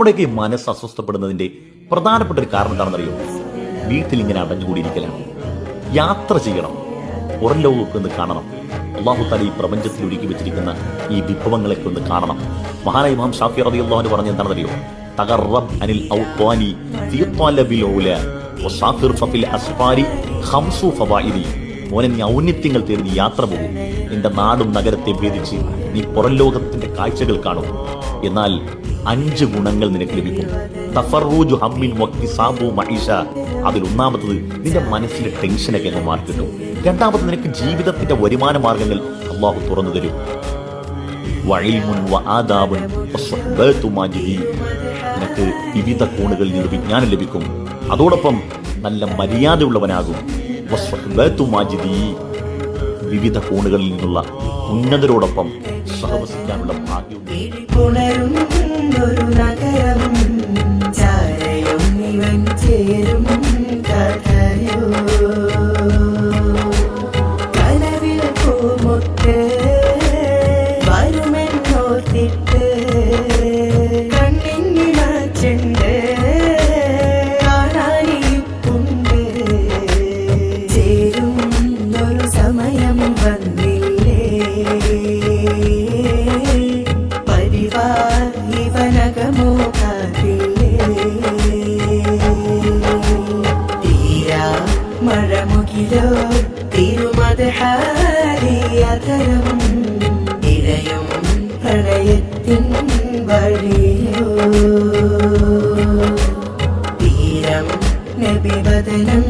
നമ്മുടെയൊക്കെ മനസ്സ് അസ്വസ്ഥപ്പെടുന്നതിന്റെ പ്രധാനപ്പെട്ട ഒരു കാരണം എന്താണെന്നറിയോ? വീട്ടിൽ ഇങ്ങനെ അടഞ്ഞുകൂടിയിരിക്കലാണ്. യാത്ര ചെയ്യണം, പുറം ലോകമൊക്കെ ഒന്ന് കാണണം. അള്ളാഹു തആല ഈ പ്രപഞ്ചത്തിൽ ഒരുക്കി വെച്ചിരിക്കുന്ന ഈ വിഭവങ്ങളൊക്കെ ഒന്ന് കാണണം. മഹാനായ ഇമാം ഷാഫി റളിയല്ലാഹു അൻഹു പറഞ്ഞ എന്താണെന്നറിയോ? തഖറബ് അനിൽ ഔത്വാനി ഫീ ത്വലബിൽ ഉലാ വസാഫിർ ഫിൽ അസ്ഫാരി ഖംസു ഫവായിദി. മോനെ, നീ ഔന്നത്യങ്ങൾ തേടി നീ യാത്ര പോകും. നിന്റെ നാടും നഗരത്തെ ഭേദിച്ച് നീ പുറം ലോകത്തിന്റെ കാഴ്ചകൾ കാണും. എന്നാൽ 5 ഗുണങ്ങൾ നിനക്ക് ലഭിക്കും. തഫറൂജു ഹമ്മിൻ വക്തിസാബു മഈഷ. അതിൽ ഒന്നാമത്തത് നിന്റെ മനസ്സിലെ ടെൻഷനൊക്കെ അങ്ങ് മാറി കിട്ടും. രണ്ടാമത് നിനക്ക് ജീവിതത്തിന്റെ വരുമാന മാർഗങ്ങൾ അള്ളാഹു തുറന്നു തരും. വഇൽമുൻ വആദാബുൻ വസ്വഹ്ബത്തു മാജിദി. നിനക്ക് വിവിധ കോണുകളിൽ നിന്ന് വിജ്ഞാനം ലഭിക്കും. അതോടൊപ്പം നല്ല മര്യാദയുള്ളവനാകും. വസ്വഹ്ബത്തു മാജിദി. വിവിധ കോണുകളിൽ നിന്നുള്ള ഉന്നതരോടൊപ്പം സഹവസിക്കാനുള്ള ഭാഗ്യവും. മഴമുകിലോ തിരുമദഹാരിയതരം ഇരയും പ്രളയത്തിൻ വഴിയോ തീരം നബിവദനം